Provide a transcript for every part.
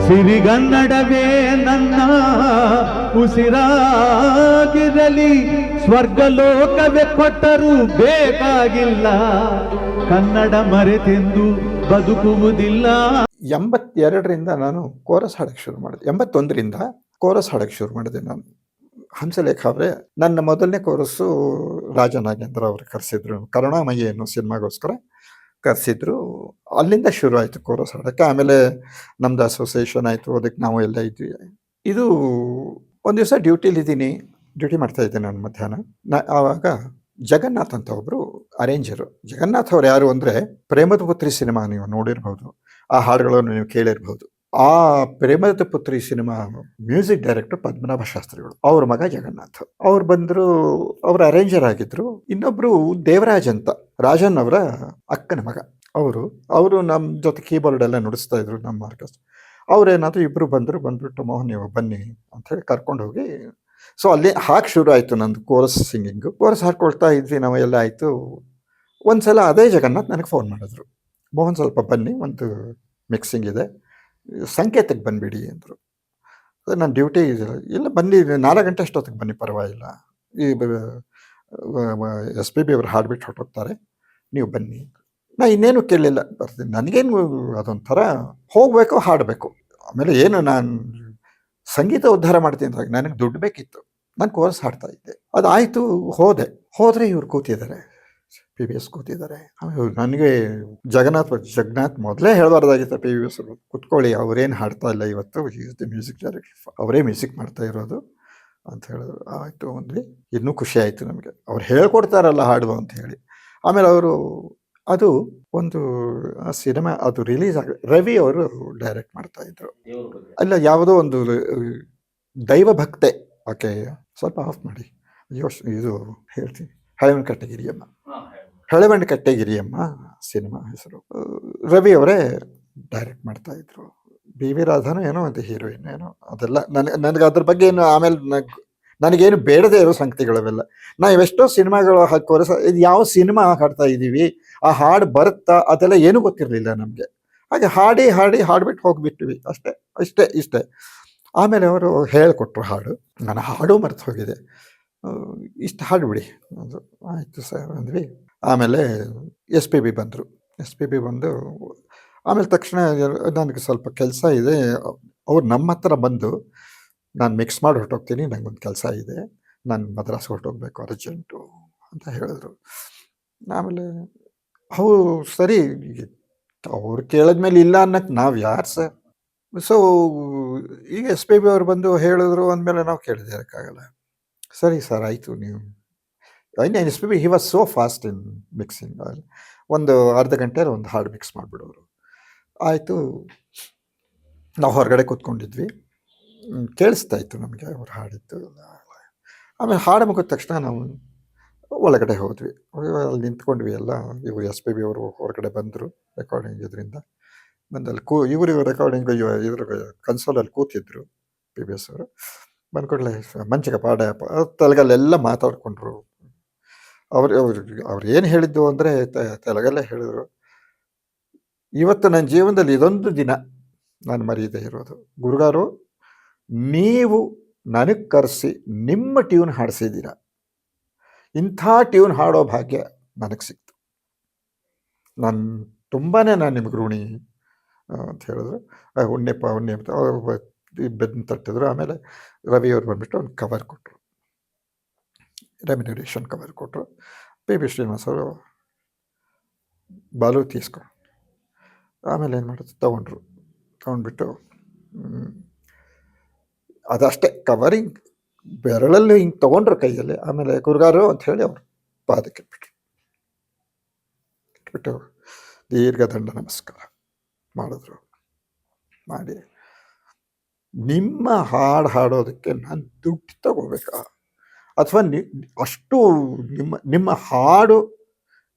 ಸಿರಿಗನ್ನಡವೇ ನನ್ನ ಉಸಿರಾಗಿರಲಿ, ಸ್ವರ್ಗಲೋಕವೇ ಕೊಟ್ಟರೂ ಬೇಕಾಗಿಲ್ಲ, ಕನ್ನಡ ಮರೆತೆಂದು ಬದುಕುವುದಿಲ್ಲ. 82ರಿಂದ ನಾನು ಕೋರಸ್ ಹಾಡಕ್ಕೆ ಶುರು ಮಾಡಿದೆ. 81ರಿಂದ ಕೋರಸ್ ಹಾಡಕ್ಕೆ ಶುರು ಮಾಡಿದೆ ನಾನು. ಹಂಸಲೇಖ ಅವರೇ ನನ್ನ ಮೊದಲನೇ ಕೋರಸ್ಸು ರಾಜನಾಗೇಂದ್ರ ಅವರು ಕರೆಸಿದ್ರು, ಕರುಣಾಮಯಿ ಅನ್ನೋ ಸಿನಿಮಾಗೋಸ್ಕರ ಕರೆಸಿದ್ರು. ಅಲ್ಲಿಂದ ಶುರು ಆಯಿತು ಕೋರಸ್ ಹಾಡೋಕ್ಕೆ. ಆಮೇಲೆ ನಮ್ಮದು ಅಸೋಸಿಯೇಷನ್ ಆಯಿತು, ಅದಕ್ಕೆ ನಾವು ಎಲ್ಲ ಇದ್ವಿ. ಇದು ಒಂದು ದಿವಸ ಡ್ಯೂಟಿಲಿದ್ದೀನಿ, ಡ್ಯೂಟಿ ಮಾಡ್ತಾಯಿದ್ದೆ ನಾನು ಮಧ್ಯಾಹ್ನ. ಆವಾಗ ಜಗನ್ನಾಥ್ ಅಂತ ಒಬ್ಬರು ಅರೇಂಜರು. ಜಗನ್ನಾಥ್ ಅವ್ರು ಯಾರು ಅಂದರೆ ಪ್ರೇಮದ ಪುತ್ರಿ ಸಿನಿಮಾ ನೀವು ನೋಡಿರ್ಬೋದು, ಆ ಹಾಡುಗಳನ್ನು ನೀವು ಕೇಳಿರ್ಬೋದು. ಆ ಪ್ರೇಮದ ಪುತ್ರಿ ಸಿನಿಮಾ ಮ್ಯೂಸಿಕ್ ಡೈರೆಕ್ಟರ್ ಪದ್ಮನಾಭ ಶಾಸ್ತ್ರಿಗಳು, ಅವ್ರ ಮಗ ಜಗನ್ನಾಥ್. ಅವ್ರು ಬಂದರು, ಅವ್ರ ಅರೇಂಜರ್ ಆಗಿದ್ರು. ಇನ್ನೊಬ್ರು ದೇವರಾಜ್ ಅಂತ, ರಾಜನ್ ಅವರ ಅಕ್ಕನ ಮಗ. ಅವರು ನಮ್ಮ ಜೊತೆ ಕೀಬೋರ್ಡ್ ಎಲ್ಲ ನುಡಿಸ್ತಾ ಇದ್ರು ನಮ್ಮ ಆರ್ಕೆಸ್ಟ್ರಾ. ಅವ್ರೇನಾದ್ರು ಇಬ್ಬರು ಬಂದ್ಬಿಟ್ಟು ಮೋಹನ್ ನೀವು ಬನ್ನಿ ಅಂಥೇಳಿ ಕರ್ಕೊಂಡು ಹೋಗಿ, ಸೊ ಅಲ್ಲಿ ಹಾಕಿ ಶುರು ಆಯಿತು ನಂದು ಕೋರಸ್ ಸಿಂಗಿಂಗು. ಕೋರಸ್ ಹಾಡ್ಕೊಳ್ತಾ ಇದ್ವಿ ನಾವು, ಎಲ್ಲ ಆಯಿತು. ಒಂದು ಸಲ ಅದೇ ಜಗನ್ನಾಥ್ ನನಗೆ ಫೋನ್ ಮಾಡಿದ್ರು, ಮೋಹನ್ ಸ್ವಲ್ಪ ಬನ್ನಿ, ಒಂದು ಮಿಕ್ಸಿಂಗ್ ಇದೆ, ಸಂಕೇತಕ್ಕೆ ಬಂದುಬಿಡಿ ಅಂದರು. ನಾನು ಡ್ಯೂಟಿ ಇಲ್ಲ, ಬನ್ನಿ 4 ಗಂಟೆ ಅಷ್ಟೊತ್ತಿಗೆ ಬನ್ನಿ, ಪರವಾಗಿಲ್ಲ, ಈ SPB ಅವರು ಹಾಡ್ಬಿಟ್ಟು ಹೊರಟೋಗ್ತಾರೆ, ನೀವು ಬನ್ನಿ. ನಾನು ಇನ್ನೇನು ಕೇಳಲಿಲ್ಲ, ಬರ್ತೀನಿ. ನನಗೇನು ಅದೊಂಥರ ಹೋಗಬೇಕು, ಹಾಡಬೇಕು. ಆಮೇಲೆ ಏನು ನಾನು ಸಂಗೀತ ಉದ್ಧಾರ ಮಾಡ್ತೀನಿ ಅಂದಾಗ ನನಗೆ ದುಡ್ಡು ಬೇಕಿತ್ತು. ನಾನು ಕೋರಸ್ ಹಾಡ್ತಾ ಇದ್ದೆ. ಅದಾಯಿತು, ಹೋದರೆ ಇವ್ರು ಕೂತಿದ್ದಾರೆ, PBS ಕೂತಿದ್ದಾರೆ. ಆಮೇಲೆ ನನಗೆ ಜಗನ್ನಾಥ್ ಮೊದಲೇ ಹೇಳಬಾರ್ದಾಗಿತ್ತು, PBS ಕೂತ್ಕೊಳ್ಳಿ, ಅವರೇನು ಹಾಡ್ತಾ ಇಲ್ಲ ಇವತ್ತು, ಈಸ್ ದ ಮ್ಯೂಸಿಕ್ ಡೈರೆಕ್ಟರ್, ಅವರೇ ಮ್ಯೂಸಿಕ್ ಮಾಡ್ತಾ ಇರೋದು ಅಂತ ಹೇಳಿದ್ರು. ಆಯಿತು ಅಂದ್ವಿ. ಇನ್ನೂ ಖುಷಿ ಆಯಿತು ನಮಗೆ, ಅವ್ರು ಹೇಳ್ಕೊಡ್ತಾರಲ್ಲ ಹಾಡುವ ಅಂತ ಹೇಳಿ. ಆಮೇಲೆ ಅವರು ಅದು ಒಂದು ಸಿನಿಮಾ ಅದು ರಿಲೀಸ್ ರವಿ ಅವರು ಡೈರೆಕ್ಟ್ ಮಾಡ್ತಾಯಿದ್ರು. ಅಲ್ಲ, ಯಾವುದೋ ಒಂದು ದೈವ ಭಕ್ತೆ, ಓಕೆ ಸ್ವಲ್ಪ ಆಫ್ ಮಾಡಿ, ಇದು ಹೇಳ್ತೀನಿ, ಹಳೆಬಂಡೆ ಕಟ್ಟೆಗಿರಿಯಮ್ಮ ಸಿನಿಮಾ ಹೆಸರು. ರವಿ ಅವರೇ ಡೈರೆಕ್ಟ್ ಮಾಡ್ತಾಯಿದ್ರು. BV ರಾಧಾನೋ ಏನೋ ಒಂದು ಹೀರೋಯಿನ್ ಏನೋ, ಅದೆಲ್ಲ ನನಗೆ ಅದ್ರ ಬಗ್ಗೆ ಏನು ಆಮೇಲೆ ನನಗೇನು ಬೇಡದೇ ಇರೋ ಸಂಗತಿಗಳವೆಲ್ಲ. ನಾವೆಷ್ಟೋ ಸಿನಿಮಾಗಳು ಕೋರಸ್, ಇದು ಯಾವ ಸಿನಿಮಾ ಹಾಡ್ತಾ ಇದ್ದೀವಿ, ಆ ಹಾಡು ಬರುತ್ತಾ, ಅದೆಲ್ಲ ಏನೂ ಗೊತ್ತಿರಲಿಲ್ಲ ನಮಗೆ. ಹಾಗೆ ಹಾಡಿಬಿಟ್ಟು ಹೋಗಿಬಿಟ್ವಿ ಇಷ್ಟೇ. ಆಮೇಲೆ ಅವರು ಹೇಳಿಕೊಟ್ರು ಹಾಡು, ನಾನು ಹಾಡು ಮರೆತು ಹೋಗಿದೆ, ಇಷ್ಟು ಹಾಡುಬಿಡಿ ಅದು. ಆಯಿತು ಸರ್ ಅಂದ್ವಿ. ಆಮೇಲೆ SPB ಬಂದರು. SPB ಬಂದು ಆಮೇಲೆ ತಕ್ಷಣ ನನಗೆ ಸ್ವಲ್ಪ ಕೆಲಸ ಇದೆ, ಅವ್ರು ನಮ್ಮ ಹತ್ರ ಬಂದು, ನಾನು ಮಿಕ್ಸ್ ಮಾಡಿ ಹೊರಟೋಗ್ತೀನಿ, ನನಗೊಂದು ಕೆಲಸ ಇದೆ, ನಾನು ಮದ್ರಾಸ್ಗೆ ಹೊರಟೋಗ್ಬೇಕು ಅರ್ಜೆಂಟು ಅಂತ ಹೇಳಿದ್ರು. ಆಮೇಲೆ ಅವರು ಸರಿ, ಅವ್ರು ಕೇಳಿದ್ಮೇಲೆ ಇಲ್ಲ ಅನ್ನಕ್ಕೆ ನಾವು ಯಾರು ಸರ್. ಸೊ ಈಗ SPB ಅವ್ರು ಬಂದು ಹೇಳಿದ್ರು ಅಂದಮೇಲೆ ನಾವು ಕೇಳಿದೆ, ಅದಕ್ಕಾಗಲ್ಲ. ಸರಿ ಸರ್ ಆಯಿತು, ನೀವು SPB he was so fast in mixing. ಒಂದು ಅರ್ಧ ಗಂಟೆಯಲ್ಲಿ ಒಂದು ಹಾಡು ಮಿಕ್ಸ್ ಮಾಡಿಬಿಡೋರು. ಆಯಿತು, ನಾವು ಹೊರಗಡೆ ಕೂತ್ಕೊಂಡಿದ್ವಿ, ಕೇಳಿಸ್ತಾ ಇತ್ತು ನಮಗೆ ಅವ್ರು ಹಾಡಿದ್ದು. ಆಮೇಲೆ ಹಾಡು ಮುಗಿದ ತಕ್ಷಣ ನಾವು ಒಳಗಡೆ ಹೋದ್ವಿ, ಅಲ್ಲಿ ನಿಂತ್ಕೊಂಡ್ವಿ ಎಲ್ಲ. ಇವರು SPB ಅವರು ಹೊರಗಡೆ ಬಂದರು ರೆಕಾರ್ಡಿಂಗ್ ಇದರಿಂದ ಬಂದಲ್ಲಿ ಇವರು ರೆಕಾರ್ಡಿಂಗ್ ಇದ್ರ ಕನ್ಸೋಲಲ್ಲಿ ಕೂತಿದ್ರು PBS ಅವರು. ಬಂದ್ಕೊಡ್ಲೆ ಮಂಚಿಗೆ ಪಾಡ ತೆಲಗಲ್ಲೆಲ್ಲ ಮಾತಾಡ್ಕೊಂಡ್ರು. ಅವ್ರು ಏನು ಹೇಳಿದ್ದು ಅಂದರೆ ತೆಲಗಲ್ಲೇ ಹೇಳಿದ್ರು, ಇವತ್ತು ನನ್ನ ಜೀವನದಲ್ಲಿ ಇದೊಂದು ದಿನ ನಾನು ಮರೆಯದೇ ಇರೋದು, ಗುರುಗಾರು ನೀವು ನನಗೆ ಕರೆಸಿ ನಿಮ್ಮ ಟ್ಯೂನ್ ಹಾಡಿಸಿದ್ದೀರ, ಇಂಥ ಟ್ಯೂನ್ ಹಾಡೋ ಭಾಗ್ಯ ನನಗೆ ಸಿಕ್ತು, ನಾನು ತುಂಬಾ ನಿಮ್ಗೆ ಋಣಿ ಅಂತ ಹೇಳಿದ್ರು. ಉಣ್ಣೆ ಅಂತ ಬೆನ್ನು ತಟ್ಟಿದ್ರು. ಆಮೇಲೆ ರವಿಯವ್ರು ಬಂದುಬಿಟ್ಟು ಒಂದು ಕವರ್ ಕೊಟ್ಟರು, ರೆಮ್ಯುನರೇಷನ್ ಕವರ್ ಕೊಟ್ಟರು. PB ಶ್ರೀನಿವಾಸ್ ಅವರು ಬಾಲು ತೀಸ್ಕೊಂಡು ಆಮೇಲೆ ಏನು ಮಾಡಿದ್ರು, ತೊಗೊಂಡ್ಬಿಟ್ಟು ಅದಷ್ಟೇ ಕವರಿಂಗ್ ಬೆರಳಲ್ಲಿ ಹಿಂಗೆ ತೊಗೊಂಡ್ರು ಕೈಯಲ್ಲಿ. ಆಮೇಲೆ ಗುರುಗಾರು ಅಂತ ಹೇಳಿ ಅವರು ಪಾದಕ್ಕೆ ಇಟ್ಬಿಟ್ಟು ದೀರ್ಘದಂಡ ನಮಸ್ಕಾರ ಮಾಡಿದ್ರು. ಮಾಡಿ, ನಿಮ್ಮ ಹಾಡು ಹಾಡೋದಕ್ಕೆ ನಾನು ದುಡ್ಡು ತಗೋಬೇಕಾ, ಅಥವಾ ಅಷ್ಟು ನಿಮ್ಮ ಹಾಡು,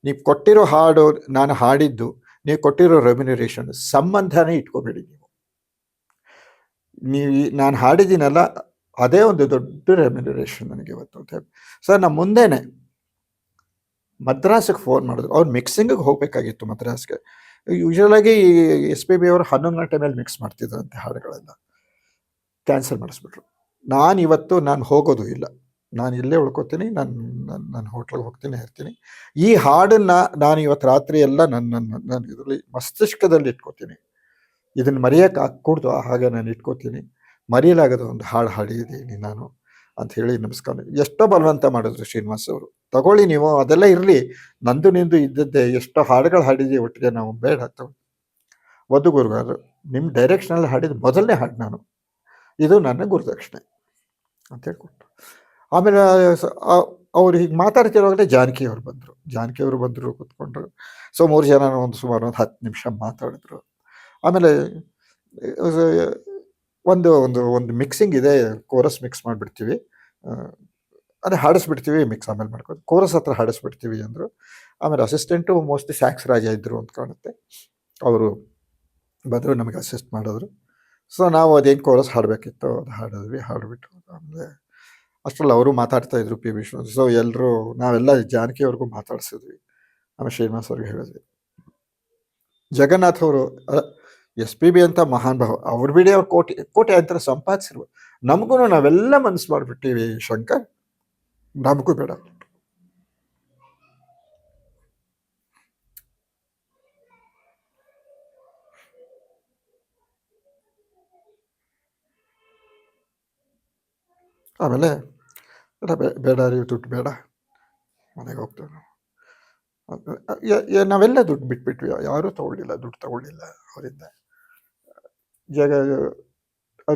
ನೀವು ಕೊಟ್ಟಿರೋ ಹಾಡು, ನಾನು ಹಾಡಿದ್ದು, ನೀವು ಕೊಟ್ಟಿರೋ ರೆಮ್ಯುನರೇಷನ್ ಸಂಬಂಧನೇ ಇಟ್ಕೋಬೇಡಿ. ನೀವು ನಾನು ಹಾಡಿದ್ದೀನಲ್ಲ, ಅದೇ ಒಂದು ದೊಡ್ಡ ರೆಮ್ಯುನರೇಷನ್ ನನಗೆ ಇವತ್ತು ಅಂತ ಹೇಳಿ. ಸರ್ ನಾನು ಮುಂದೆನೇ ಮದ್ರಾಸಿಗೆ ಫೋನ್ ಮಾಡಿದ್ರು, ಅವ್ರು ಮಿಕ್ಸಿಂಗಿಗೆ ಹೋಗಬೇಕಾಗಿತ್ತು ಮದ್ರಾಸ್ಗೆ. ಯೂಶಲಾಗಿ ಎಸ್ ಪಿ ಬಿ ಅವರು 11 ಗಂಟೆ ಮೇಲೆ ಮಿಕ್ಸ್ ಮಾಡ್ತಿದ್ರಂತೆ ಹಾಡುಗಳೆಲ್ಲ. ಕ್ಯಾನ್ಸಲ್ ಮಾಡಿಸ್ಬಿಟ್ರು. ಇವತ್ತು ನಾನು ಹೋಗೋದು ಇಲ್ಲ, ನಾನು ಇಲ್ಲೇ ಉಳ್ಕೋತೀನಿ, ನನ್ನ ಹೋಟ್ಲಿಗೆ ಹೋಗ್ತೀನಿ ಇರ್ತೀನಿ. ಈ ಹಾಡನ್ನು ನಾನು ಇವತ್ತು ರಾತ್ರಿ ಎಲ್ಲ ನನ್ನ ಇದರಲ್ಲಿ ಮಸ್ತಿಷ್ಕದಲ್ಲಿ ಇಟ್ಕೋತೀನಿ, ಇದನ್ನು ಮರೆಯೋಕೆ ಕೂಡ್ದು ಹಾಗೆ ನಾನು ಇಟ್ಕೋತೀನಿ, ಮರೆಯಲಾಗದ ಒಂದು ಹಾಡು ಹಾಡಿದ್ದೀನಿ ನಾನು ಅಂತ ಹೇಳಿ ನಮಸ್ಕಾರ. ಎಷ್ಟೋ ಬಲವಂತ ಮಾಡಿದ್ರು ಶ್ರೀನಿವಾಸ್ ಅವರು, ತಗೊಳ್ಳಿ ನೀವು, ಅದೆಲ್ಲ ಇರಲಿ, ನಂದು ನಿಂದು ಇದ್ದದ್ದೇ, ಎಷ್ಟೋ ಹಾಡುಗಳು ಹಾಡಿದ್ದೀವಿ ಒಟ್ಟಿಗೆ ನಾವು, ಬೇಡ ತಗೊಳ್ಳಿ. ವಧು ಗುರುಗಾರು ನಿಮ್ಮ ಡೈರೆಕ್ಷನಲ್ಲಿ ಹಾಡಿದ ಮೊದಲನೇ ಹಾಡು ನಾನು, ಇದು ನನ್ನ ಗುರುದಕ್ಷಿಣೆ ಅಂತ ಹೇಳ್ಕೊಟ್ಟು. ಆಮೇಲೆ ಅವ್ರು ಹೀಗೆ ಮಾತಾಡ್ತಿರುವಾಗಲೇ ಜಾನಕಿ ಅವರು ಬಂದರು ಕೂತ್ಕೊಂಡ್ರು. ಸೊ 3 ಜನ ಸುಮಾರು ಒಂದು 10 ನಿಮಿಷ ಮಾತಾಡಿದ್ರು. ಆಮೇಲೆ ಒಂದು ಒಂದು ಒಂದು ಮಿಕ್ಸಿಂಗ್ ಇದೆ, ಕೋರಸ್ ಮಿಕ್ಸ್ ಮಾಡಿಬಿಡ್ತೀವಿ, ಅದೇ ಹಾಡಿಸ್ಬಿಡ್ತೀವಿ, ಮಿಕ್ಸ್ ಆಮೇಲೆ ಮಾಡ್ಕೊಂಡು ಕೋರಸ್ ಹತ್ರ ಹಾಡಿಸ್ಬಿಡ್ತೀವಿ ಅಂದರು. ಆಮೇಲೆ ಅಸಿಸ್ಟೆಂಟು ಮೋಸ್ಟ್ಲಿ ಸ್ಯಾಕ್ಸ್ ರಾಜ ಇದ್ದರು ಅಂತ ಕಾಣುತ್ತೆ, ಅವರು ಬಂದರು ನಮಗೆ ಅಸಿಸ್ಟ್ ಮಾಡಿದ್ರು. ಸೊ ನಾವು ಅದೇನು ಕೋರಸ್ ಹಾಡಬೇಕಿತ್ತು ಅದು ಹಾಡಿಬಿಟ್ಟು ಆಮೇಲೆ ಅಷ್ಟರಲ್ಲಿ ಅವರು ಮಾತಾಡ್ತಾಯಿದ್ರು ಪಿ ವಿಶ್ವನಾಥ್. ಸೊ ಎಲ್ಲರೂ ನಾವೆಲ್ಲ ಜಾನಕಿಯವ್ರಿಗೂ ಮಾತಾಡಿಸಿದ್ವಿ. ಆಮೇಲೆ ಶ್ರೀನಿವಾಸ್ ಅವ್ರಿಗೆ ಹೇಳಿದ್ವಿ. ಜಗನ್ನಾಥ್ ಅವರು ಎಸ್ ಪಿ ಬಿ ಅಂತ ಮಹಾನ್ ಭಾವ, ಅವ್ರು ಬಿಡಿ, ಅವ್ರು ಕೋಟಿ ಅಂತರ ಸಂಪಾದಿಸಿರುವ, ನಮಗೂ ನಾವೆಲ್ಲ ಮನಸ್ಸು ಮಾಡಿಬಿಟ್ಟಿವಿ ಶಂಕರ್, ನಮಗೂ ಬೇಡ. ಆಮೇಲೆ ಬೇಡ ರೀ, ದುಡ್ಡು ಬೇಡ, ಮನೆಗೆ ಹೋಗ್ತೇವೆ ನಾವು. ನಾವೆಲ್ಲ ದುಡ್ಡು ಬಿಟ್ಬಿಟ್ವಿ, ಯಾರೂ ದುಡ್ಡು ತಗೊಳ್ಳಿಲ್ಲ ಅವರಿಂದ.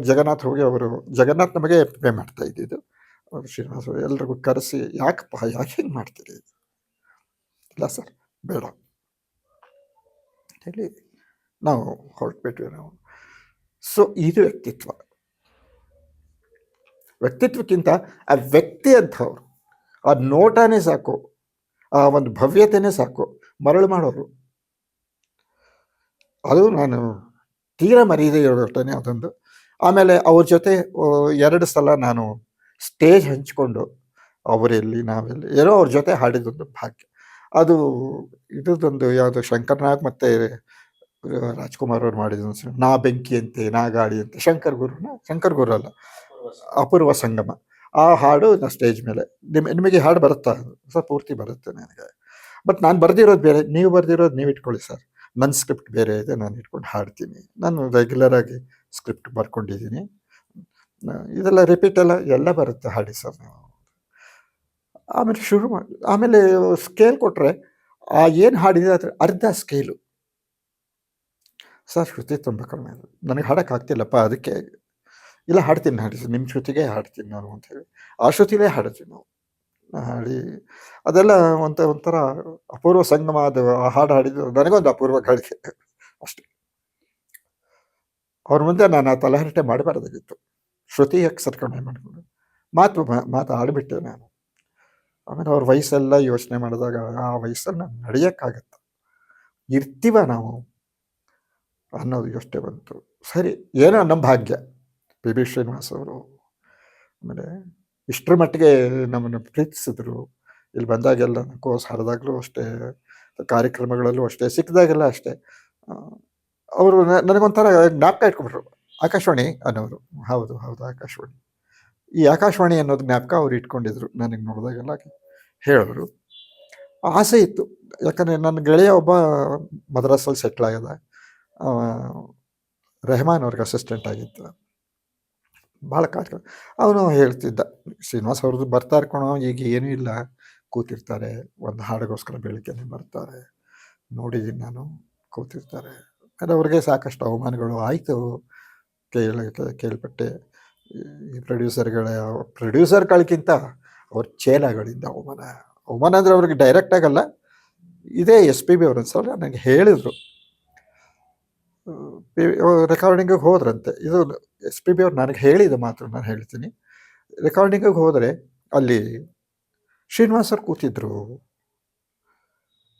ಜಗನ್ನಾಥ್ ಹೋಗಿ ಜಗನ್ನಾಥ್ ನಮಗೆ ಪೇ ಮಾಡ್ತಾ ಇದ್ದಿದ್ದು. ಅವರು ಶ್ರೀನಿವಾಸ ಎಲ್ರಿಗೂ ಕರೆಸಿ, ಯಾಕೆ ಹಿಂಗೆ ಮಾಡ್ತೀರಿ, ಇಲ್ಲ ಸರ್ ಬೇಡ ಹೇಳಿ ನಾವು ಹೊರಟ್ಬಿಟ್ವಿ ನಾವು. ಸೊ ಇದು ವ್ಯಕ್ತಿತ್ವಕ್ಕಿಂತ ಆ ವ್ಯಕ್ತಿ ಅಂಥವ್ರು, ಆ ನೋಟನೇ ಸಾಕು, ಆ ಒಂದು ಭವ್ಯತೆಯೇ ಸಾಕು ಮರಳು ಮಾಡೋರು. ಅದು ನಾನು ತೀರಾ ಮರೆಯದೇ ಇರೋಟನೆ ಅದೊಂದು. ಆಮೇಲೆ ಅವ್ರ ಜೊತೆ 2 ಸಲ ನಾನು ಸ್ಟೇಜ್ ಹಂಚ್ಕೊಂಡು, ಅವರೆಲ್ಲಿ ನಾವೆಲ್ಲಿ ಏನೋ ಅವ್ರ ಜೊತೆ ಹಾಡಿದೊಂದು ಭಾಗ್ಯ. ಅದು ಇದೊಂದು ಯಾವುದು ಶಂಕರ್ನಾಗ್ ಮತ್ತು ರಾಜ್ಕುಮಾರ್ ಅವ್ರು ಮಾಡಿದ ನಾ ಬೆಂಕಿ ಅಂತೆ ನಾ ಗಾಳಿ ಅಂತೆ, ಶಂಕರ್ ಗುರು ಅಲ್ಲ, ಅಪೂರ್ವ ಸಂಗಮ. ಆ ಹಾಡು ನಾ ಸ್ಟೇಜ್ ಮೇಲೆ, ನಿಮಗೆ ಹಾಡು ಬರುತ್ತಾ? ಸರ್ ಪೂರ್ತಿ ಬರುತ್ತೆ ನನಗೆ, ಬಟ್ ನಾನು ಬರೆದಿರೋದು ಬೇರೆ, ನೀವು ಬರೆದಿರೋದು ನೀವು ಇಟ್ಕೊಳ್ಳಿ ಸರ್, ನನ್ನ ಸ್ಕ್ರಿಪ್ಟ್ ಬೇರೆ ಇದೆ, ನಾನು ಇಟ್ಕೊಂಡು ಹಾಡ್ತೀನಿ. ನಾನು ರೆಗ್ಯುಲರಾಗಿ ಸ್ಕ್ರಿಪ್ಟ್ ಬರ್ಕೊಂಡಿದ್ದೀನಿ, ಇದೆಲ್ಲ ರಿಪೀಟ್ ಎಲ್ಲ ಬರುತ್ತೆ, ಹಾಡಿ ಸರ್ ನೀವು. ಆಮೇಲೆ ಶುರು ಮಾಡಿ, ಆಮೇಲೆ ಸ್ಕೇಲ್ ಕೊಟ್ಟರೆ ಏನು ಹಾಡಿದೆ ಅದ್ರ ಅರ್ಧ ಸ್ಕೇಲು. ಸರ್ ಶ್ರುತಿ ತುಂಬ ಕಡಿಮೆ, ನನಗೆ ಹಾಡೋಕ್ಕಾಗ್ತಿಲ್ಲಪ್ಪ, ಅದಕ್ಕೆ ಇಲ್ಲ ಹಾಡ್ತೀನಿ ನಿಮ್ಮ ಶ್ರುತಿಗೆ ಹಾಡ್ತೀನಿ ನಾನು ಅಂಥೇಳಿ ಆ ಶ್ರುತಿಲೇ ಹಾಡ್ತೀವಿ ನಾವು. ಹಾಡಿ ಅದೆಲ್ಲ ಒಂಥರ ಅಪೂರ್ವ ಸಂಗಮ. ಅದು ಆ ಹಾಡು ಹಾಡಿದ್ದು ನನಗೊಂದು ಅಪೂರ್ವ ಗಳಿಕೆ ಅಷ್ಟೇ. ಅವ್ರ ಮುಂದೆ ನಾನು ಆ ತಲಹರಟೆ ಮಾಡಬಾರ್ದಾಗಿತ್ತು, ಶ್ರುತಿ ಯಾಕೆ ಕಡಿಮೆ ಮಾಡಿಕೊಂಡು ಮಾತು ಆಡಿಬಿಟ್ಟೆ ನಾನು. ಆಮೇಲೆ ಅವ್ರ ವಯಸ್ಸೆಲ್ಲ ಯೋಚನೆ ಮಾಡಿದಾಗ ಆ ವಯಸ್ಸಲ್ಲಿ ನಾನು ನಡೆಯೋಕ್ಕಾಗತ್ತೆ, ಇರ್ತೀವ ನಾವು ಅನ್ನೋದು ಯೋಚನೆ ಬಂತು. ಸರಿ, ಏನೋ ನಮ್ಮ ಭಾಗ್ಯ. ಪಿ ಶ್ರೀನಿವಾಸ್ ಅವರು ಆಮೇಲೆ ಇಷ್ಟರ ಮಟ್ಟಿಗೆ ನಮ್ಮನ್ನು ಪ್ರೀತಿಸಿದ್ರು. ಇಲ್ಲಿ ಬಂದಾಗೆಲ್ಲ ಕೋರ್ಸ್ ಹಾಡಿದಾಗಲೂ ಅಷ್ಟೇ, ಕಾರ್ಯಕ್ರಮಗಳಲ್ಲೂ ಅಷ್ಟೇ, ಸಿಕ್ಕಿದಾಗೆಲ್ಲ ಅಷ್ಟೇ. ಅವರು ನನಗೊಂಥರ ಜ್ಞಾಪಕ ಇಟ್ಕೊಂಡ್ಬಿಟ್ರು. ಆಕಾಶವಾಣಿ ಅನ್ನೋರು, ಹೌದು ಆಕಾಶವಾಣಿ, ಈ ಆಕಾಶವಾಣಿ ಅನ್ನೋದು ಜ್ಞಾಪಕ ಅವ್ರು ಇಟ್ಕೊಂಡಿದ್ರು. ನನಗೆ ನೋಡಿದಾಗೆಲ್ಲ ಹೇಳೋರು. ಆಸೆ ಇತ್ತು, ಯಾಕಂದರೆ ನನ್ನ ಗೆಳೆಯ ಒಬ್ಬ ಮದ್ರಾಸಲ್ಲಿ ಸೆಟ್ಲ್ ಆಗ್ಯದ, ರೆಹಮಾನ್ ಅವ್ರಿಗೆ ಅಸಿಸ್ಟೆಂಟ್ ಆಗಿತ್ತು. ಭಾಳ ಕಾರ್ಯಕ್ರಮ ಅವನು ಹೇಳ್ತಿದ್ದ, ಶ್ರೀನಿವಾಸ್ ಅವ್ರದ್ದು ಬರ್ತಾರೆ ಕಣೋ, ಈಗ ಏನೂ ಇಲ್ಲ, ಕೂತಿರ್ತಾರೆ, ಒಂದು ಹಾಡಿಗೋಸ್ಕರ ಬೆಳಿಗ್ಗೆನೇ ಬರ್ತಾರೆ, ನೋಡಿದ್ದೀನಿ ನಾನು, ಕೂತಿರ್ತಾರೆ. ಆದರೆ ಅವ್ರಿಗೆ ಸಾಕಷ್ಟು ಅವಮಾನಗಳು ಆಯಿತು, ಕೇಳ್ಪಟ್ಟೆ. ಈ ಪ್ರೊಡ್ಯೂಸರ್ಗಳಿಗಿಂತ ಅವ್ರ ಚೇಲಾಗಳಿಂದ ಅವಮಾನ ಅಂದರೆ ಅವ್ರಿಗೆ ಡೈರೆಕ್ಟ್ ಆಗಲ್ಲ. ಇದೇ ಎಸ್ ಪಿ ಬಿ ಅವರು ಸಲ ನನಗೆ ಹೇಳಿದರು, ರೆಕಾರ್ಡಿಂಗಿಗೆ ಹೋದ್ರಂತೆ. ಇದು ಎಸ್ ಪಿ ಬಿ ಅವ್ರು ನನಗೆ ಹೇಳಿದ ಮಾತು ನಾನು ಹೇಳ್ತೀನಿ. ರೆಕಾರ್ಡಿಂಗಿಗೆ ಹೋದರೆ ಅಲ್ಲಿ ಶ್ರೀನಿವಾಸ್ ಅವ್ರು ಕೂತಿದ್ರು.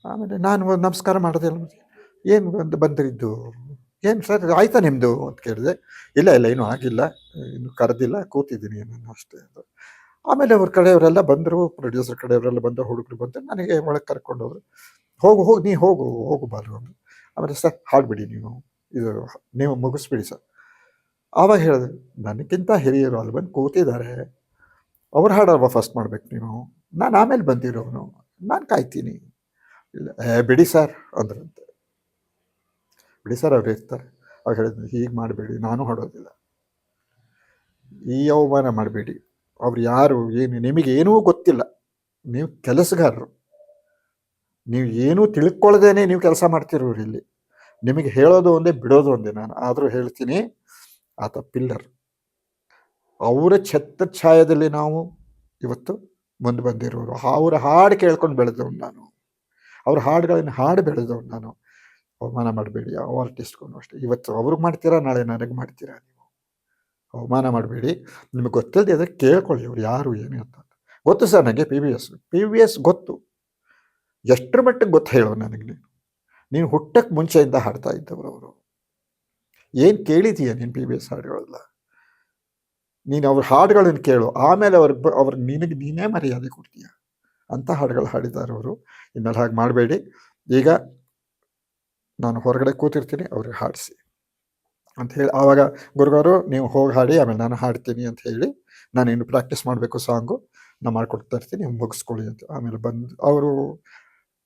ಆಮೇಲೆ ನಾನು ನಮಸ್ಕಾರ ಮಾಡಿದೆ, ಏನು ಬಂದಿದ್ದು, ಏನು ಸರ್ ಆಯಿತಾ ನಿಮ್ಮದು ಅಂತ ಕೇಳಿದೆ. ಇಲ್ಲ ಏನೂ ಆಗಿಲ್ಲ, ಇನ್ನೂ ಕರೆದಿಲ್ಲ, ಕೂತಿದ್ದೀನಿ ನಾನು ಅಷ್ಟೇ ಅದು. ಆಮೇಲೆ ಅವ್ರ ಕಡೆಯವರೆಲ್ಲ ಬಂದರು, ಪ್ರೊಡ್ಯೂಸರ್ ಕಡೆಯವರೆಲ್ಲ ಬಂದು, ಹುಡುಗರು ಬಂದು ನನಗೆ ಒಳಗೆ ಕರ್ಕೊಂಡೋದ್ರು. ಹೋಗು ನೀ ಹೋಗು ಬಾಲು ಅಂದರು. ಆಮೇಲೆ ಸರ್ ಹಾಡ್ಬಿಡಿ ಇದು ನೀವು ಮುಗಿಸ್ಬಿಡಿ ಸರ್. ಆವಾಗ ಹೇಳಿದ್ರು, ನನಗಿಂತ ಹಿರಿಯರು ಅಲ್ಲಿ ಬಂದು ಕೂತಿದ್ದಾರೆ, ಅವ್ರ ಹಾಡಲ್ವ ಫಸ್ಟ್ ಮಾಡ್ಬೇಕು ನೀವು, ನಾನು ಆಮೇಲೆ ಬಂದಿರೋನು, ನಾನು ಕಾಯ್ತೀನಿ. ಇಲ್ಲ ಬಿಡಿ ಸರ್ ಅಂದ್ರಂತೆ. ಬಿಡಿ ಸರ್ ಅವ್ರು ಇರ್ತಾರೆ. ಅವ್ರು ಹೇಳಿದ್ರು, ಹೀಗೆ ಮಾಡಬೇಡಿ, ನಾನು ಹಾಡೋದಿಲ್ಲ, ಈ ಅವಮಾನ ಮಾಡಬೇಡಿ, ಅವ್ರು ಯಾರು ಏನು ನಿಮಗೇನೂ ಗೊತ್ತಿಲ್ಲ, ನೀವು ಕೆಲಸಗಾರರು, ನೀವು ಏನೂ ತಿಳ್ಕೊಳ್ಳದೇನೆ ನೀವು ಕೆಲಸ ಮಾಡ್ತಿರೋರು ಇಲ್ಲಿ, ನಿಮಗೆ ಹೇಳೋದು ಒಂದೇ ಬಿಡೋದು ಒಂದೇ. ನಾನು ಆದರೂ ಹೇಳ್ತೀನಿ, ಆತ ಪಿಲ್ಲರ್. ಅವರ ಛತ್ರಛಾಯದಲ್ಲಿ ನಾವು ಇವತ್ತು ಮುಂದೆ ಬಂದಿರೋರು. ಅವ್ರ ಹಾಡು ಕೇಳ್ಕೊಂಡು ಬೆಳೆದವನು ನಾನು, ಅವ್ರ ಹಾಡುಗಳನ್ನು ಹಾಡು ಬೆಳೆದವನು ನಾನು. ಅವಮಾನ ಮಾಡಬೇಡಿ, ಯಾವ ಆರ್ಟಿಸ್ಟ್ಗೂ ಅಷ್ಟೇ. ಇವತ್ತು ಅವ್ರಿಗೆ ಮಾಡ್ತೀರಾ, ನಾಳೆ ನನಗೆ ಮಾಡ್ತೀರಾ. ನೀವು ಅವಮಾನ ಮಾಡಬೇಡಿ. ನಿಮಗೆ ಗೊತ್ತಿಲ್ಲದೆ ಆದರೆ ಕೇಳ್ಕೊಳ್ಳಿ, ಅವ್ರು ಯಾರು ಏನು ಅಂತ. ಗೊತ್ತು ಸರ್ ನನಗೆ ಪಿ ವಿ ಎಸ್ ಗೊತ್ತು. ಎಷ್ಟರ ಮಟ್ಟಿಗೆ ಗೊತ್ತು ಹೇಳೋ ನನಗೆ. ನೀನು ಹುಟ್ಟಕ್ಕೆ ಮುಂಚೆಯಿಂದ ಹಾಡ್ತಾ ಇದ್ದವರು ಅವರು. ಏನು ಕೇಳಿದೀಯ ನೀನು ಪಿ ವಿ ಎಸ್ ಹಾಡುಗಳೆಲ್ಲ? ನೀನು ಅವ್ರ ಹಾಡುಗಳನ್ನು ಕೇಳು, ಆಮೇಲೆ ಅವ್ರಿಗೆ ನಿನಗೆ ನೀನೇ ಮರ್ಯಾದೆ ಕೊಡ್ತೀಯ. ಅಂಥ ಹಾಡುಗಳು ಹಾಡಿದ್ದಾರೆ ಅವರು. ಇನ್ಮೇಲೆ ಹಾಗೆ ಮಾಡಬೇಡಿ. ಈಗ ನಾನು ಹೊರಗಡೆ ಕೂತಿರ್ತೀನಿ, ಅವ್ರಿಗೆ ಹಾಡಿಸಿ ಅಂತ ಹೇಳಿ. ಆವಾಗ ಗುರುಗಾರು ನೀವು ಹೋಗಿ ಹಾಡಿ, ಆಮೇಲೆ ನಾನು ಹಾಡ್ತೀನಿ ಅಂತ ಹೇಳಿ, ನಾನು ಇನ್ನು ಪ್ರಾಕ್ಟೀಸ್ ಮಾಡಬೇಕು ಸಾಂಗು, ನಾನು ಮಾಡ್ಕೊಡ್ತಾ ಇರ್ತೀನಿ, ನೀವು ಮುಗಿಸ್ಕೊಳ್ಳಿ ಅಂತ. ಆಮೇಲೆ ಬಂದು ಅವರು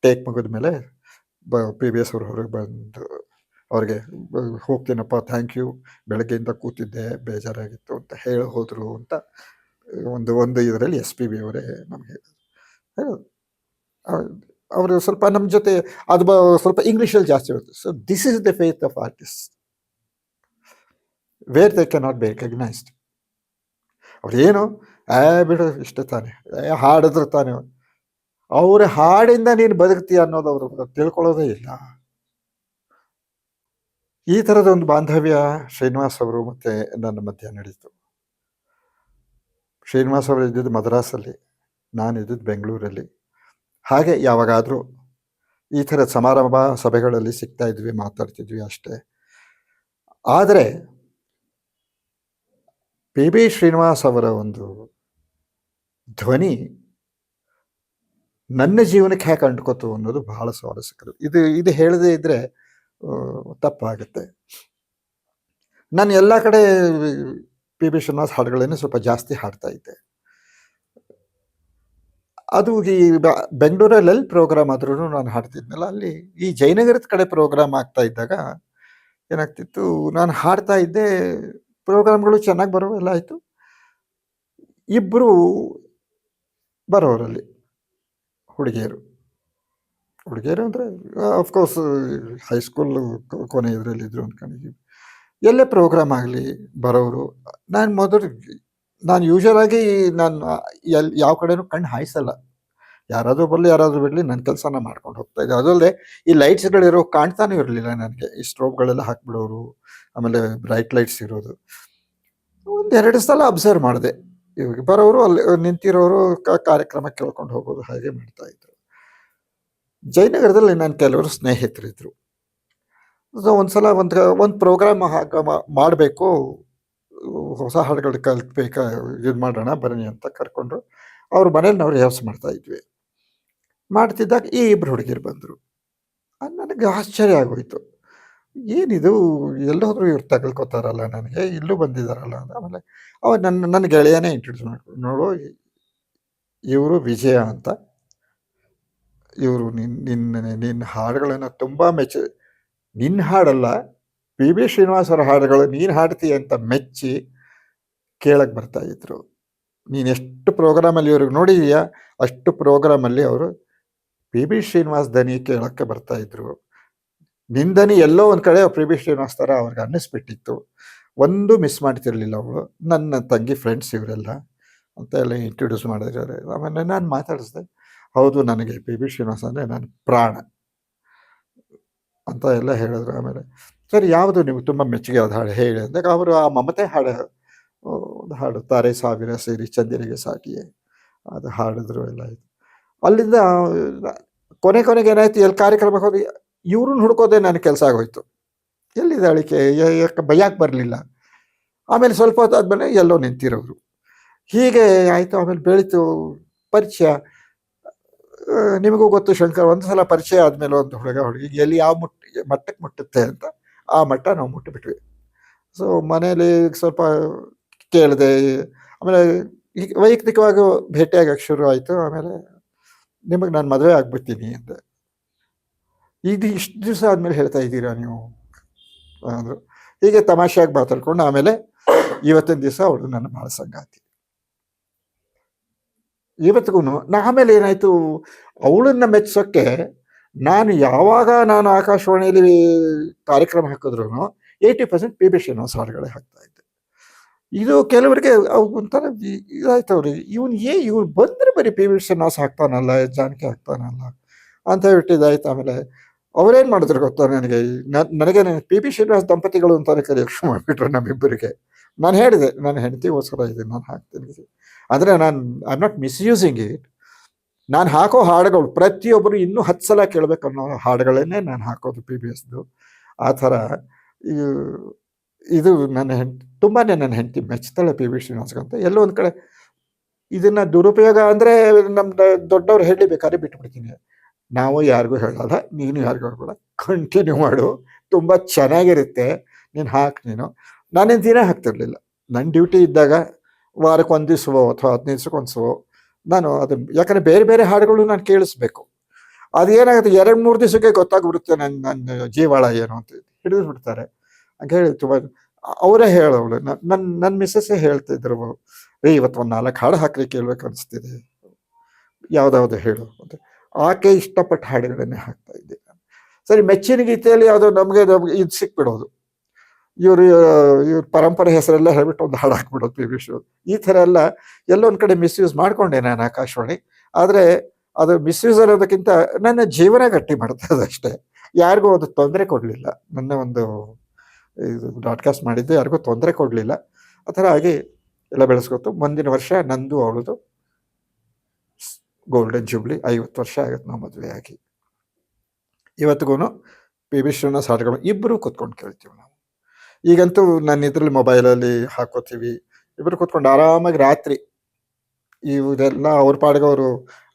ಟೇಕ್ ಮುಗಿದ ಮೇಲೆ ಪಿ ವಿ ಎಸ್ ಅವರು ಹೊರಗೆ ಬಂದು ಅವ್ರಿಗೆ ಹೋಗ್ತೀನಪ್ಪ, ಥ್ಯಾಂಕ್ ಯು, ಬೆಳಗ್ಗೆಯಿಂದ ಕೂತಿದ್ದೆ, ಬೇಜಾರಾಗಿತ್ತು ಅಂತ ಹೇಳಿ ಹೋದರು ಅಂತ ಒಂದು ಇದರಲ್ಲಿ ಎಸ್ ಪಿ ಬಿ ಅವರೇ ನಮಗೆ ಹೇಳೋದು. ಅವರು ಸ್ವಲ್ಪ ನಮ್ಮ ಜೊತೆ ಅದು ಸ್ವಲ್ಪ ಇಂಗ್ಲೀಷಲ್ಲಿ ಜಾಸ್ತಿ ಬರುತ್ತೆ. So this is the faith of artist where they can not be recognised. ಅವ್ರೇನು ಬಿಡು ಇಷ್ಟ ತಾನೆ, ಹಾಡಿದ್ರು ತಾನೆ, ಅವ್ರ ಹಾಡಿಂದ ನೀನು ಬದುಕ್ತೀಯ ಅನ್ನೋದು ಅವರು ತಿಳ್ಕೊಳ್ಳೋದೇ ಇಲ್ಲ. ಈ ಥರದ ಒಂದು ಬಾಂಧವ್ಯ ಶ್ರೀನಿವಾಸ್ ಅವರು ಮತ್ತು ನನ್ನ ಮಧ್ಯೆ ನಡೀತು. ಶ್ರೀನಿವಾಸ್ ಅವರು ಇದ್ದಿದ್ದು ಮದ್ರಾಸಲ್ಲಿ, ನಾನು ಇದ್ದಿದ್ದು ಬೆಂಗಳೂರಲ್ಲಿ. ಹಾಗೆ ಯಾವಾಗಾದರೂ ಈ ಥರ ಸಮಾರಂಭ ಸಭೆಗಳಲ್ಲಿ ಸಿಗ್ತಾ ಇದ್ವಿ, ಮಾತಾಡ್ತಿದ್ವಿ ಅಷ್ಟೇ. ಆದರೆ ಪಿ ಬಿ ಶ್ರೀನಿವಾಸ್ ಅವರ ಒಂದು ಧ್ವನಿ ನನ್ನ ಜೀವನಕ್ಕೆ ಹೇಗೆ ಅಂಟ್ಕೋತು ಅನ್ನೋದು ಬಹಳ ಸ್ವಾರಸ್ಯಕರ. ಇದು ಹೇಳದೇ ಇದ್ದರೆ ತಪ್ಪಾಗುತ್ತೆ. ನಾನು ಎಲ್ಲ ಕಡೆ ಪಿ ಬಿ ಶ್ರೀನಿವಾಸ್ ಹಾಡುಗಳನ್ನೇ ಸ್ವಲ್ಪ ಜಾಸ್ತಿ ಹಾಡ್ತಾ ಇದ್ದೆ. ಅದು ಈ ಬೆಂಗಳೂರಲ್ಲಿ ಪ್ರೋಗ್ರಾಮ್ ಆದ್ರೂ ನಾನು ಹಾಡ್ತಿದ್ನಲ್ಲ, ಅಲ್ಲಿ ಈ ಜಯನಗರದ ಕಡೆ ಪ್ರೋಗ್ರಾಮ್ ಆಗ್ತಾ ಇದ್ದಾಗ ಏನಾಗ್ತಿತ್ತು, ನಾನು ಹಾಡ್ತಾ ಇದ್ದೆ, ಪ್ರೋಗ್ರಾಮ್ಗಳು ಚೆನ್ನಾಗಿ ಬರೋವೆಲ್ಲ ಆಯಿತು. ಇಬ್ಬರು ಬರೋರಲ್ಲಿ ಹುಡುಗಿಯರು ಅಂದರೆ ಅಫ್ಕೋರ್ಸ್ ಹೈಸ್ಕೂಲ್ ಕೊನೆ ಇದರಲ್ಲಿದ್ದರು ಅಂದ್ಕೊಂಡಿದ್ದೀವಿ. ಎಲ್ಲೇ ಪ್ರೋಗ್ರಾಮ್ ಆಗಲಿ ಬರೋರು. ನಾನು ಯೂಶಲಾಗಿ ನಾನು ಯಾವ ಕಡೆನೂ ಕಣ್ಣು ಹಾಯಿಸಲ್ಲ. ಯಾರಾದರೂ ಬರಲಿ ಯಾರಾದರೂ ಬಿಡಲಿ, ನನ್ನ ಕೆಲಸನ ಮಾಡ್ಕೊಂಡು ಹೋಗ್ತಾ ಇದ್ದೆ. ಅದಲ್ಲದೆ ಈ ಲೈಟ್ಸ್ಗಳಿರೋ ಕಾಣ್ತಾನೆ ಇರಲಿಲ್ಲ ನನಗೆ. ಈ ಸ್ಟ್ರೋಬ್ಗಳೆಲ್ಲ ಹಾಕ್ಬಿಡೋರು, ಆಮೇಲೆ ಬ್ರೈಟ್ ಲೈಟ್ಸ್ ಇರೋದು. 1-2 ಸಲ ಅಬ್ಸರ್ವ್ ಮಾಡಿದೆ. ಇವಾಗ ಬರೋರು ಅಲ್ಲಿ ನಿಂತಿರೋರು ಕಾರ್ಯಕ್ರಮ ಕೇಳ್ಕೊಂಡು ಹೋಗೋದು, ಹಾಗೆ ಮಾಡ್ತಾಯಿದ್ರು. ಜಯನಗರದಲ್ಲಿ ನನ್ನ ಕೆಲವರು ಸ್ನೇಹಿತರಿದ್ದರು. ಸೊ ಒಂದು ಸಲ ಒಂದು ಪ್ರೋಗ್ರಾಮ್ ಮಾಡಬೇಕು, ಹೊಸ ಹಾಡುಗಳು ಕಲಿತ್ಬೇಕಾ, ಇದು ಮಾಡೋಣ ಬನ್ನಿ ಅಂತ ಕರ್ಕೊಂಡ್ರು. ಅವ್ರ ಮನೇಲಿ ನಾವು ರಿಹರ್ಸ್ ಮಾಡ್ತಾಯಿದ್ವಿ. ಮಾಡ್ತಿದ್ದಾಗ ಈ ಇಬ್ಬರು ಹುಡುಗಿರು ಬಂದರು. ನನಗೆ ಆಶ್ಚರ್ಯ ಆಗೋಯಿತು, ಏನಿದು ಎಲ್ಲೋದ್ರೂ ಇವ್ರು ತಗೊಳ್ಕೊತಾರಲ್ಲ, ನನಗೆ ಇಲ್ಲೂ ಬಂದಿದ್ದಾರಲ್ಲ ಅಂತ. ಆಮೇಲೆ ಅವಾಗ ನನ್ನ ಗೆಳೆಯನೇ ಇಂಟ್ರೊಡ್ಯೂಸ್ ಮಾಡ್ಕೊಂಡು, ನೋಡು ಇವರು ವಿಜಯ ಅಂತ, ಇವರು ನಿನ್ನ ಹಾಡುಗಳನ್ನು ತುಂಬ ನಿನ್ನ ಹಾಡಲ್ಲ, ಪಿ ಬಿ ಶ್ರೀನಿವಾಸ್ ಅವರ ಹಾಡುಗಳು ನೀನು ಹಾಡ್ತೀಯ ಅಂತ ಮೆಚ್ಚಿ ಕೇಳಕ್ಕೆ ಬರ್ತಾಯಿದ್ರು. ನೀನು ಎಷ್ಟು ಪ್ರೋಗ್ರಾಮಲ್ಲಿ ಇವ್ರಿಗೆ ನೋಡಿದೀಯಾ, ಅಷ್ಟು ಪ್ರೋಗ್ರಾಮಲ್ಲಿ ಅವರು ಪಿ ಬಿ ಶ್ರೀನಿವಾಸ್ ದನಿ ಕೇಳೋಕ್ಕೆ ಬರ್ತಾಯಿದ್ರು. ನಿಂದನಿ ಎಲ್ಲೋ ಒಂದು ಕಡೆ ಪಿ ಬಿ ಶ್ರೀನಿವಾಸ್ ಥರ ಅವ್ರಿಗೆ ಅನ್ನಿಸ್ಬಿಟ್ಟಿತ್ತು. ಒಂದು ಮಿಸ್ ಮಾಡ್ತಿರ್ಲಿಲ್ಲ ಅವಳು. ನನ್ನ ತಂಗಿ ಫ್ರೆಂಡ್ಸ್ ಇವರೆಲ್ಲ ಅಂತ ಎಲ್ಲ ಇಂಟ್ರೊಡ್ಯೂಸ್ ಮಾಡಿದ್ದಾರೆ. ಆಮೇಲೆ ನಾನು ಮಾತಾಡಿಸ್ದೆ, ಹೌದು ನನಗೆ ಪಿ ಬಿ ಶ್ರೀನಿವಾಸ್ ಅಂದರೆ ನನ್ನ ಪ್ರಾಣ ಅಂತ ಎಲ್ಲ ಹೇಳಿದ್ರು. ಆಮೇಲೆ ಸರಿ, ಯಾವುದು ನೀವು ತುಂಬ ಮೆಚ್ಚುಗೆ ಆದ ಹಾಡು ಹೇಳಿ ಅಂದಾಗ ಅವರು ಆ ಮಮತೆ ಒಂದು ಹಾಡು, ತಾರೆ ಸಾವಿರ ಸೇರಿ ಚಂದಿರಿಗೆ ಸಾಟಿಯೇ, ಅದು ಹಾಡಿದ್ರು ಎಲ್ಲ ಆಯಿತು. ಅಲ್ಲಿಂದ ಕೊನೆಗೆ ಏನಾಯ್ತು, ಎಲ್ಲಿ ಕಾರ್ಯಕ್ರಮಕ್ಕೆ ಹೋಗಿ ಇವ್ರನ್ನ ಹುಡ್ಕೋದೇ ನನ್ನ ಕೆಲಸ ಆಗೋಯ್ತು. ಎಲ್ಲಿದೆ ಅಳಿಕೆ, ಯಾಕೆ ಬರಲಿಲ್ಲ. ಆಮೇಲೆ ಸ್ವಲ್ಪ ಹೊತ್ತು ಆದಮೇಲೆ ಎಲ್ಲೋ ನಿಂತಿರೋರು. ಹೀಗೆ ಆಯಿತು. ಆಮೇಲೆ ಬೆಳೀತು ಪರಿಚಯ. ನಿಮಗೂ ಗೊತ್ತು ಶಂಕರ್, ಒಂದು ಸಲ ಪರಿಚಯ ಆದಮೇಲೆ ಒಂದು ಹುಡುಗಿ ಎಲ್ಲಿ ಮಟ್ಟಕ್ಕೆ ಮುಟ್ಟುತ್ತೆ ಅಂತ ಆ ಮಟ್ಟ ನಾವು ಮುಟ್ಟಿಬಿಟ್ವಿ. ಸೊ ಮನೇಲಿ ಸ್ವಲ್ಪ ಕೇಳಿದೆ, ಆಮೇಲೆ ಈಗ ವೈಯಕ್ತಿಕವಾಗಿ ಭೇಟಿಯಾಗಕ್ಕೆ ಶುರು ಆಯಿತು. ಆಮೇಲೆ ನಿಮಗೆ ನಾನು ಮದುವೆ ಆಗ್ಬಿಡ್ತೀನಿ ಅಂದೆ. ಇದು ಇಷ್ಟು ದಿವಸ ಆದಮೇಲೆ ಹೇಳ್ತಾ ಇದ್ದೀರಾ ನೀವು ಅಂದರು. ಹೀಗೆ ತಮಾಷೆಯಾಗಿ ಮಾತಾಡ್ಕೊಂಡು ಆಮೇಲೆ ಇವತ್ತಿನ ದಿವಸ ಅವಳು ನನ್ನ ಭಾಳ ಸಂಗಾತಿ. ಇವತ್ತಿಗೂ ಆಮೇಲೆ ಏನಾಯಿತು, ಅವಳನ್ನ ಮೆಚ್ಚೋಕ್ಕೆ ಯಾವಾಗ ನಾನು ಆಕಾಶವಾಣಿಯಲ್ಲಿ ಕಾರ್ಯಕ್ರಮ ಹಾಕಿದ್ರು 80% ಪಿ ಬಿ ಶ್ರೀನಿವಾಸ್ ಹಾಡುಗಳೇ ಹಾಕ್ತಾ ಇದ್ದೆ. ಇದು ಕೆಲವರಿಗೆ ಒಂಥರ ಇದಾಯ್ತು ಅವ್ರಿಗೆ, ಇವ್ನು ಬಂದರೆ ಬರೀ ಪಿ ಬಿ ಶ್ರೀನಿವಾಸ್ ಹಾಕ್ತಾನಲ್ಲ, ಜಾನಕಿ ಹಾಕ್ತಾನಲ್ಲ ಅಂತ ಹೇಳ್ಬಿಟ್ಟಿದ್ದಾಯ್ತು. ಆಮೇಲೆ ಅವರೇನು ಮಾಡಿದ್ರು ಗೊತ್ತಾ, ನನಗೆ ಪಿ ಬಿ ಶ್ರೀನಿವಾಸ್ ದಂಪತಿಗಳು ಅಂತಾನೆ ಕರೆಯೋಕ್ಕೆ ಶುರು ಮಾಡಿಬಿಟ್ರು ನಮ್ಮಿಬ್ಬರಿಗೆ. ನಾನು ಹೇಳಿದೆ, ನನ್ನ ಹೆಂಡತಿಗೋಸ್ಕರ ಇದನ್ನು ನಾನು ಹಾಕ್ತೀನಿ. ಅಂದರೆ I am not misusing it. ನಾನು ಹಾಕೋ ಹಾಡುಗಳು ಪ್ರತಿಯೊಬ್ಬರು ಇನ್ನೂ 10 ಸಲ ಕೇಳಬೇಕನ್ನೋ ಹಾಡುಗಳನ್ನೇ ನಾನು ಹಾಕೋದು ಪಿ ಬಿ ಎಸ್ದು. ಆ ಥರ ಇದು ನನ್ನ ತುಂಬಾ ನನ್ನ ಹೆಂಡತಿ ಮೆಚ್ತಾಳೆ ಪಿ ಬಿ ಶ್ರೀನಿವಾಸ್ಗಂತ. ಎಲ್ಲೋ ಒಂದು ಕಡೆ ಇದನ್ನು ದುರುಪಯೋಗ ಅಂದರೆ ನಮ್ಮ ದೊಡ್ಡವ್ರು ಹೇಳಿ ಬೇಕಾದ್ರೆ ಬಿಟ್ಬಿಡ್ತೀನಿ. ನಾವು ಯಾರಿಗೂ ಹೇಳಲ್ಲ, ನೀನು ಯಾರಿಗೂ ಕೂಡ ಕಂಟಿನ್ಯೂ ಮಾಡು, ತುಂಬ ಚೆನ್ನಾಗಿರುತ್ತೆ, ನೀನು ನೀನು. ನಾನೇನು ದಿನ ಹಾಕ್ತಿರ್ಲಿಲ್ಲ. ನನ್ನ ಡ್ಯೂಟಿ ಇದ್ದಾಗ ವಾರಕ್ಕೆ 1 ದಿವಸವೋ ಅಥವಾ 15 ದಿವಸಕ್ಕೆ 1 ಸವೋ ನಾನು ಅದನ್ನು, ಯಾಕಂದರೆ ಬೇರೆ ಬೇರೆ ಹಾಡುಗಳು ನಾನು ಕೇಳಿಸ್ಬೇಕು. ಅದು ಏನಾಗುತ್ತೆ 2-3 ದಿವಸಕ್ಕೆ ಗೊತ್ತಾಗ್ಬಿಡುತ್ತೆ ನನ್ನ ಜೀವಾಳ ಏನು ಅಂತ ಹಿಡಿದು ಬಿಡ್ತಾರೆ ಅಂತ ಹೇಳಿ. ತುಂಬ ಅವರೇ ಹೇಳೋಳು, ನನ್ನ ಮಿಸ್ಸಸ್ಸೇ ಹೇಳ್ತಿದ್ರು, ಇವತ್ತು 1-4 ಹಾಡು ಹಾಕಿ ಕೇಳ್ಬೇಕು ಅನಿಸ್ತಿದೆ, ಯಾವುದಾವುದು ಹೇಳು ಅಂತ. ಆಕೆ ಇಷ್ಟಪಟ್ಟ ಹಾಡುಗಳನ್ನೇ ಹಾಕ್ತಾ ಇದ್ದೆ ನಾನು. ಸರಿ, ಮೆಚ್ಚಿನ ಗೀತೆಯಲ್ಲಿ ಯಾವುದೋ ನಮಗೆ ಇದು ಸಿಕ್ಬಿಡೋದು, ಇವ್ರ ಪರಂಪರೆ ಹೆಸರೆಲ್ಲ ಹೇಳ್ಬಿಟ್ಟು ಒಂದು ಹಾಡು ಹಾಕ್ಬಿಡೋದು ಪಿ ಬಿ ಶ್ರೀನಿವಾಸ್. ಈ ಥರ ಎಲ್ಲ ಎಲ್ಲೊಂದು ಕಡೆ ಮಿಸ್ಯೂಸ್ ಮಾಡಿಕೊಂಡೆ ನಾನು ಆಕಾಶವಾಣಿ. ಆದರೆ ಅದು ಮಿಸ್ಯೂಸ್ ಅನ್ನೋದಕ್ಕಿಂತ ನನ್ನ ಜೀವನ ಗಟ್ಟಿ ಮಾಡ್ತದೆ ಅಷ್ಟೇ. ಯಾರಿಗೂ ಅದು ತೊಂದರೆ ಕೊಡಲಿಲ್ಲ. ನನ್ನ ಒಂದು ಇದು ಬ್ರಾಡ್ಕಾಸ್ಟ್ ಮಾಡಿದ್ದು ಯಾರಿಗೂ ತೊಂದರೆ ಕೊಡಲಿಲ್ಲ. ಆ ಥರ ಆಗಿ ಎಲ್ಲ ಬೆಳೆಸ್ಕೊತು. ಮುಂದಿನ ವರ್ಷ ನಂದು ಅವಳದು ಗೋಲ್ಡನ್ ಜೂಬ್ಲಿ 50 ವರ್ಷ ಆಗುತ್ತೆ ನಾವು ಮದುವೆ ಆಗಿ. ಇವತ್ತಿಗೂ ಪಿ ಬಿ ಶ್ರೀನಿವಾಸ್ ಹಾಡುಗಳು ಇಬ್ಬರು ಕೂತ್ಕೊಂಡು ಕೇಳ್ತೀವಿ ನಾವು. ಈಗಂತೂ ನನ್ನ ಇದರಲ್ಲಿ ಮೊಬೈಲಲ್ಲಿ ಹಾಕೋತೀವಿ, ಇಬ್ಬರು ಕೂತ್ಕೊಂಡು ಆರಾಮಾಗಿ ರಾತ್ರಿ ಇವರೆಲ್ಲ ಅವ್ರ ಪಾಡ್ಗವರು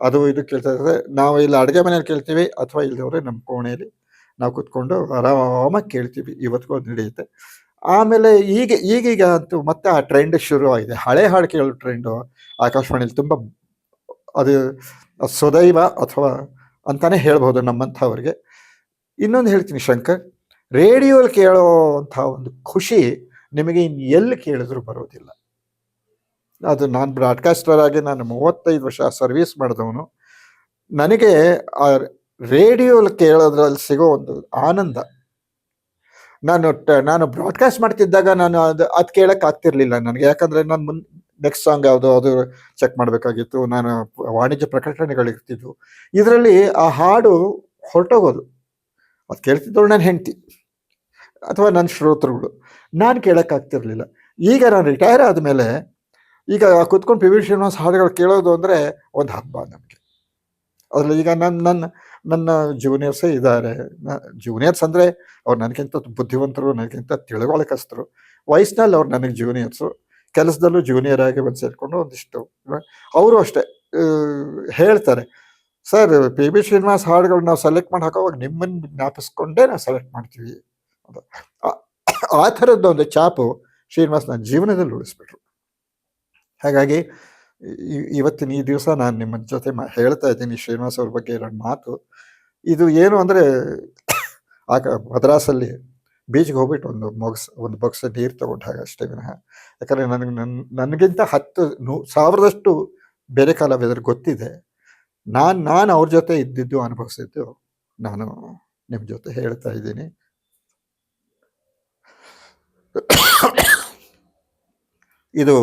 ಅದು ಇದು ಕೇಳ್ತಾ ಇರ್ತಾರೆ. ನಾವು ಇಲ್ಲಿ ಅಡುಗೆ ಮನೇಲಿ ಕೇಳ್ತೀವಿ, ಅಥವಾ ಇಲ್ಲದವ್ರೆ ನಮ್ಮ ಕೋಣೆಯಲ್ಲಿ ನಾವು ಕೂತ್ಕೊಂಡು ಆರಾಮಾಗಿ ಕೇಳ್ತೀವಿ. ಇವತ್ತಿಗೂ ಅದು ನಡೆಯುತ್ತೆ. ಆಮೇಲೆ ಈಗೀಗ ಅಂತೂ ಮತ್ತೆ ಆ ಟ್ರೆಂಡ್ ಶುರು ಆಗಿದೆ, ಹಳೆ ಹಾಡು ಕೇಳೋ ಟ್ರೆಂಡು ಆಕಾಶವಾಣಿಯಲ್ಲಿ ತುಂಬ. ಅದು ಸದೈವ ಅಥವಾ ಅಂತಾನೆ ಹೇಳ್ಬೋದು ನಮ್ಮಂಥವ್ರಿಗೆ. ಇನ್ನೊಂದು ಹೇಳ್ತೀನಿ ಶಂಕರ್, ರೇಡಿಯೋಲಿ ಕೇಳೋ ಅಂಥ ಒಂದು ಖುಷಿ ನಿಮಗೆ ಇನ್ನು ಎಲ್ಲಿ ಕೇಳಿದ್ರು ಬರೋದಿಲ್ಲ. ಅದು ನಾನು ಬ್ರಾಡ್ಕಾಸ್ಟರ್ ಆಗಿ ನಾನು 35 ವರ್ಷ ಸರ್ವೀಸ್ ಮಾಡಿದವನು. ನನಗೆ ಆ ರೇಡಿಯೋಲಿ ಕೇಳೋದ್ರಲ್ಲಿ ಸಿಗೋ ಒಂದು ಆನಂದ, ನಾನು ಬ್ರಾಡ್ಕಾಸ್ಟ್ ಮಾಡ್ತಿದ್ದಾಗ ನಾನು ಅದು ಕೇಳೋಕ್ಕೆ ಆಗ್ತಿರ್ಲಿಲ್ಲ ನನಗೆ. ಯಾಕಂದರೆ ನಾನು ನೆಕ್ಸ್ಟ್ ಸಾಂಗ್ ಯಾವುದೋ ಅದು ಚೆಕ್ ಮಾಡಬೇಕಾಗಿತ್ತು, ನಾನು ವಾಣಿಜ್ಯ ಪ್ರಕಟಣೆಗಳಿರ್ತಿದ್ವು. ಇದರಲ್ಲಿ ಆ ಹಾಡು ಹೊರಟೋಗೋದು, ಅದು ಕೇಳ್ತಿದ್ದವಳು ನನ್ನ ಹೆಂಡತಿ ಅಥವಾ ನನ್ನ ಶ್ರೋತೃಗಳು, ನಾನು ಕೇಳೋಕ್ಕಾಗ್ತಿರ್ಲಿಲ್ಲ. ಈಗ ನಾನು ರಿಟೈರ್ ಆದಮೇಲೆ ಈಗ ಕೂತ್ಕೊಂಡು ಪಿ ವಿ ಶ್ರೀನಿವಾಸ್ ಹಾಡುಗಳು ಕೇಳೋದು ಅಂದರೆ ಒಂದು ಹಬ್ಬ ನಮಗೆ. ಅದರಲ್ಲಿ ಈಗ ನನ್ನ ಜೂನಿಯರ್ಸೇ ಇದ್ದಾರೆ. ಜೂನಿಯರ್ಸ್ ಅಂದರೆ ಅವ್ರು ನನಗಿಂತ ಬುದ್ಧಿವಂತರು, ನನಗಿಂತ ತಿಳುವಳಿಕಸ್ತರು. ವಯಸ್ಸಿನಲ್ಲಿ ಅವ್ರು ನನಗೆ ಜೂನಿಯರ್ಸು, ಕೆಲಸದಲ್ಲೂ ಜೂನಿಯರ್ ಆಗಿ ಬಂದು ಸೇರಿಕೊಂಡು ಒಂದಿಷ್ಟು ಅವರು ಅಷ್ಟೇ ಹೇಳ್ತಾರೆ, ಸರ್ ಪಿ ಬಿ ಶ್ರೀನಿವಾಸ್ ಹಾಡುಗಳು ನಾವು ಸೆಲೆಕ್ಟ್ ಮಾಡಿ ಹಾಕೋವಾಗ ನಿಮ್ಮನ್ನು ಜ್ಞಾಪಿಸ್ಕೊಂಡೇ ನಾವು ಸೆಲೆಕ್ಟ್ ಮಾಡ್ತೀವಿ. ಆ ಥರದ್ದು ಒಂದು ಛಾಪು ಶ್ರೀನಿವಾಸ್ ನನ್ನ ಜೀವನದಲ್ಲಿ ಉಳಿಸ್ಬಿಟ್ರು. ಹಾಗಾಗಿ ಇವತ್ತಿನ ಈ ದಿವಸ ನಾನು ನಿಮ್ಮ ಜೊತೆ ಹೇಳ್ತಾ ಇದ್ದೀನಿ ಶ್ರೀನಿವಾಸ್ ಅವ್ರ ಬಗ್ಗೆ 2 ಮಾತು. ಇದು ಏನು ಅಂದರೆ, ಮದ್ರಾಸಲ್ಲಿ ಬೀಚ್ಗೆ ಹೋಗ್ಬಿಟ್ಟು ಒಂದು ಬಾಕ್ಸ್ ನೀರು ತೊಗೊಂಡು ಹಾಗೆ ಅಷ್ಟೇ ವಿನಃ. ಯಾಕಂದರೆ ನನಗಿಂತ 10,000 ಬೇರೆ ಕಾಲ ವೆದರ್ ಗೊತ್ತಿದೆ. ನಾನು ಅವ್ರ ಜೊತೆ ಇದ್ದಿದ್ದು ಅನುಭವಿಸಿದ್ದು ನಾನು ನಿಮ್ಮ ಜೊತೆ ಹೇಳ್ತಾ ಇದ್ದೀನಿ. ಇದು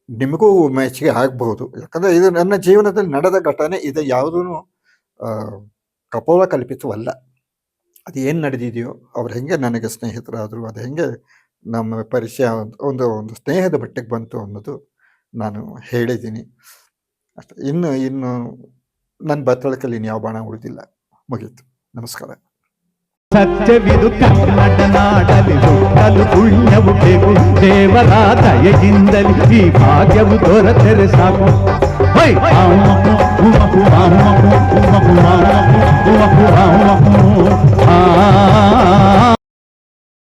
ನಿಮಗೂ ಮೆಚ್ಚುಗೆ ಆಗಬಹುದು, ಯಾಕಂದರೆ ಇದು ನನ್ನ ಜೀವನದಲ್ಲಿ ನಡೆದ ಘಟನೆ. ಇದು ಯಾವುದೂ ಕಪೋಲ ಕಲ್ಪಿತವಲ್ಲ. ಅದು ಏನು ನಡೆದಿದೆಯೋ, ಅವ್ರು ಹೆಂಗೆ ನನಗೆ ಸ್ನೇಹಿತರಾದರು, ಅದು ಹೆಂಗೆ ನಮ್ಮ ಪರಿಚಯ ಒಂದು ಸ್ನೇಹದ ಮಟ್ಟಿಗೆ ಬಂತು ಅನ್ನೋದು ನಾನು ಹೇಳಿದ್ದೀನಿ ಅಷ್ಟೇ. ಇನ್ನು ನನ್ನ ಬತ್ತಳಕಲ್ಲಿ ಯಾವ ಬಾಣ ಉಳಿದಿಲ್ಲ. ಮುಗೀತು. ನಮಸ್ಕಾರ. ಸತ್ಯವಿದು ಕನ್ನಡ ನಾಡಲಿ ಹುಟ್ಟಲು ಪುಣ್ಯವು ಬೇಕು, ದೇವರ ದಯೆಯಿಂದಲಿ ಈ ಭಾಗ್ಯವು ದೊರೆತರೆ ಸಾಕು. ಹೈ